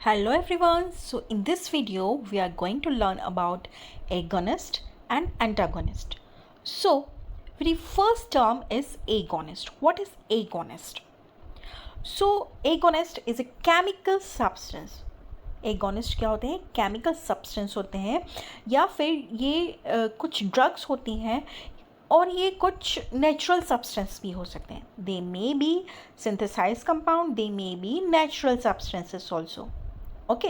Hello everyone. So in this video we are going to learn about agonist and antagonist. So the first term is agonist. What is agonist? So agonist is a chemical substance. Agonist क्या होते हैं? Chemical substance होते हैं या फिर ये कुछ drugs होती हैं और ये कुछ नेचुरल सब्सटेंस भी हो सकते हैं. They may be synthesize compound, they may be natural substances also. Okay,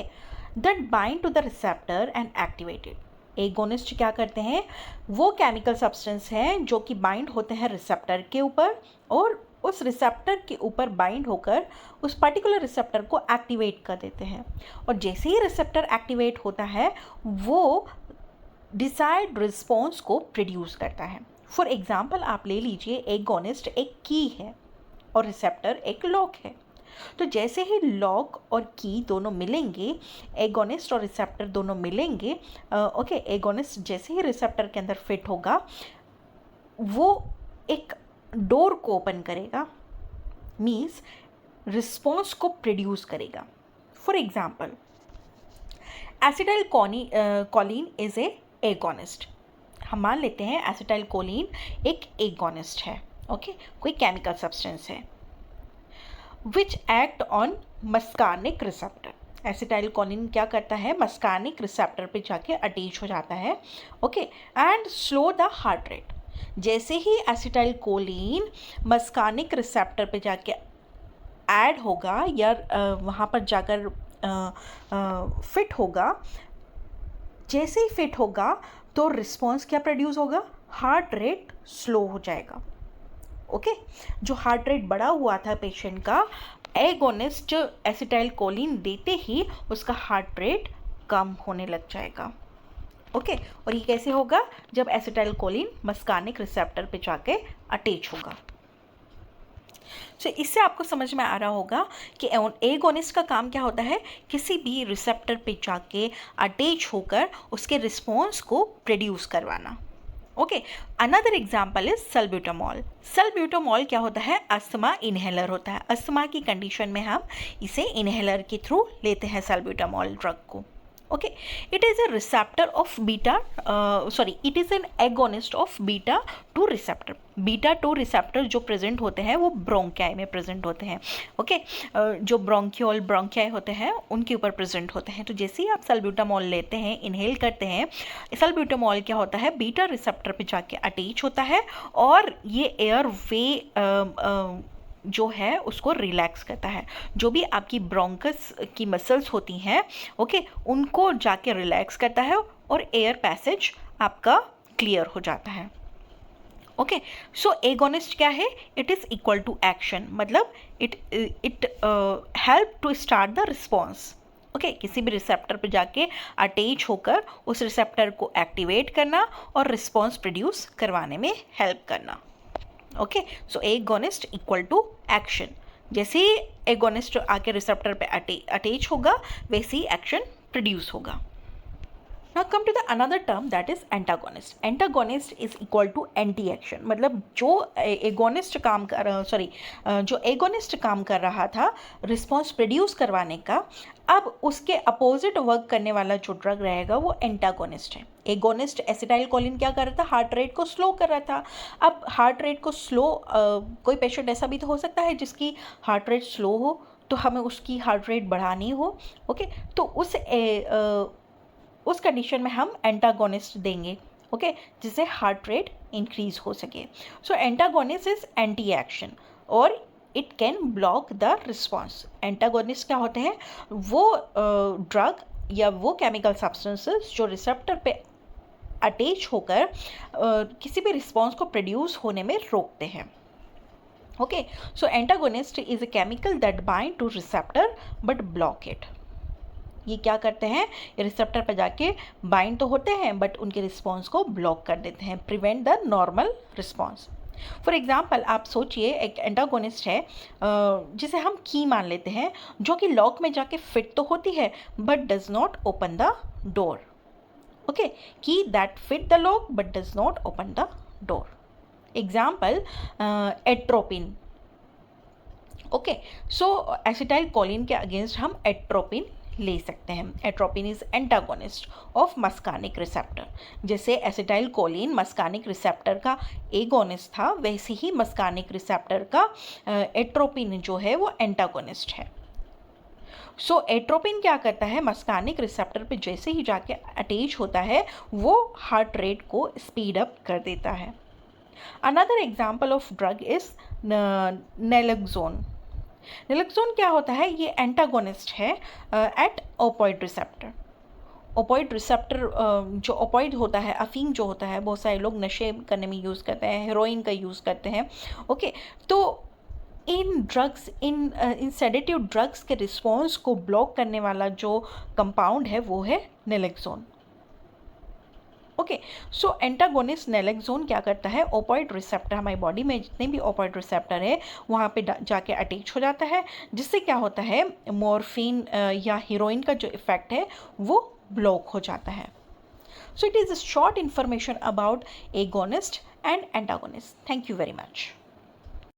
that bind to the receptor and activated. Agonist क्या करते हैं? वो केमिकल सब्सटेंस हैं जो कि बाइंड होते हैं रिसेप्टर के ऊपर और उस रिसेप्टर के ऊपर बाइंड होकर उस पर्टिकुलर रिसेप्टर को एक्टिवेट कर देते हैं. और जैसे ही रिसेप्टर एक्टिवेट होता है वो डिजायर्ड रिस्पॉन्स को प्रोड्यूस करता है. फॉर एग्जाम्पल आप ले लीजिए, एगोनिस्ट एक की है और रिसेप्टर एक लॉक है. तो जैसे ही लॉक और की दोनों मिलेंगे, एगोनिस्ट और रिसेप्टर दोनों मिलेंगे. ओके, एगोनिस्ट जैसे ही रिसेप्टर के अंदर फिट होगा वो एक डोर को ओपन करेगा, मीन्स रिस्पॉन्स को प्रोड्यूस करेगा. For example, acetylcholine is a agonist. हम मान लेते हैं एसिटाइल कोलिन एक एगोनिस्ट है. ओके, कोई केमिकल सब्सटेंस है which act on muscarinic receptor. Acetylcholine क्या करता है? मस्कार्निक रिसेप्टर पे जाके अटैच हो जाता है. Okay, and slow the heart rate. जैसे ही एसिटाइल कोलिन मस्कार्निक रिसेप्टर पे जाके ऐड होगा या वहाँ पर जाकर फिट होगा, जैसे ही फिट होगा तो रिस्पॉन्स क्या प्रोड्यूस होगा? हार्ट रेट स्लो हो जाएगा. ओके, जो हार्ट रेट बढ़ा हुआ था पेशेंट का, एगोनिस्ट एसिटाइल कोलिन देते ही उसका हार्ट रेट कम होने लग जाएगा. ओके, और ये कैसे होगा? जब एसिटाइल कोलिन मस्कार्निक रिसेप्टर पे जाके अटैच होगा. तो इससे आपको समझ में आ रहा होगा कि एगोनिस्ट का काम क्या होता है? किसी भी रिसेप्टर पे जाके अटैच होकर उसके रिस्पॉन्स को प्रोड्यूस करवाना. Okay, another example is salbutamol. Salbutamol क्या होता है? अस्थमा इनहेलर होता है. अस्थमा की कंडीशन में हम इसे इनहेलर के थ्रू लेते हैं सल्ब्यूटामॉल ड्रग को. Okay, it is a receptor of beta, it is an agonist of beta two receptor. Beta two receptor जो प्रेजेंट होते हैं वो ब्रोंकियाई में प्रेजेंट होते हैं. ओके, जो ब्रोंकियाई होते हैं उनके ऊपर प्रेजेंट होते हैं. तो जैसे ही आप सल्ब्यूटामॉल लेते हैं, इनहेल करते हैं, सल्ब्यूटामॉल क्या होता है? बीटा रिसेप्टर पे जाके अटैच होता है और ये एयर वे जो है उसको रिलैक्स करता है. जो भी आपकी ब्रोंकस की मसल्स होती हैं, ओके, उनको जाके रिलैक्स करता है और एयर पैसेज आपका क्लियर हो जाता है. ओके, सो एगोनिस्ट क्या है? It is equal to action, मतलब it help to start the response. Okay, किसी भी रिसेप्टर पे जाके अटैच होकर उस रिसेप्टर को एक्टिवेट करना और रिस्पॉन्स प्रोड्यूस करवाने में हेल्प करना. Okay, so agonist equal to action. जैसे ही एगोनिस्ट आके रिसेप्टर पे अटैच होगा वैसे ही एक्शन प्रोड्यूस होगा. Now come to the another term, that is antagonist. Antagonist is equal to anti action. मतलब जो एगोनिस्ट काम कर रहा था रिस्पॉन्स प्रोड्यूस करवाने का, अब उसके अपोजिट वर्क करने वाला जो ड्रग रहेगा वो एंटागोनिस्ट है. एगोनिस्ट एसिटाइल कोलिन क्या कर रहा था? हार्ट रेट को स्लो कर रहा था. अब हार्ट रेट को स्लो, कोई पेशेंट ऐसा भी तो हो सकता है जिसकी हार्ट रेट स्लो हो तो हमें उसकी हार्ट रेट बढ़ानी हो. ओके, तो उस कंडीशन में हम एंटागोनिस्ट देंगे. ओके, जिससे हार्ट रेट इंक्रीज हो सके. सो एंटागोनिस्ट इज एंटी एक्शन और it can block the response. Antagonist क्या होते हैं? वो ड्रग या वो केमिकल सब्सटेंसेस जो रिसेप्टर पे अटैच होकर किसी भी रिस्पॉन्स को प्रोड्यूस होने में रोकते हैं. Okay, so antagonist is a chemical that bind two receptor but block it. ये क्या करते हैं? ये रिसेप्टर पर जाके बाइंड तो होते हैं बट उनके रिस्पॉन्स को ब्लॉक कर देते हैं, prevent the normal response. For example आप सोचिए, एक एंटागोनिस्ट है जिसे हम की मान लेते हैं, जो कि लॉक में जाके फिट तो होती है but does not open the door. Okay, key that fit the lock but does not open the door. Example atropine. Okay, so acetylcholine के अगेंस्ट हम एट्रोपिन ले सकते हैं। Atropine is antagonist of muscarinic receptor. जैसे acetylcholine muscarinic receptor का agonist था, वैसे ही मस्कार्निक receptor का एट्रोपिन जो है वो एंटागोनिस्ट है। सो एट्रोपिन क्या करता है, मस्कार्निक रिसेप्टर पे जैसे ही जाके अटैच होता है वो हार्ट रेट को स्पीड अप कर देता है। Another example of drug is naloxone. Naloxone क्या होता है, ये एंटागोनिस्ट है at opioid receptor. Opioid receptor जो ओपॉइड होता है, अफीम जो होता है, बहुत सारे लोग नशे करने में यूज़ करते हैं, हेरोइन का यूज़ करते हैं। ओके, तो इन ड्रग्स इन सेडेटिव ड्रग्स के रिस्पॉन्स को ब्लॉक करने वाला जो कंपाउंड है वो है नेलेक्सोन। ओके, सो एंटागोनिस्ट नेलेक्सोन क्या करता है, ओपॉइड रिसेप्टर, हमारी बॉडी में जितने भी ओपॉइड रिसेप्टर है वहाँ पे जाके अटैच हो जाता है, जिससे क्या होता है मॉर्फिन या हीरोइन का जो इफेक्ट है वो ब्लॉक हो जाता है। So it is a short information about agonist and antagonist. Thank you very much.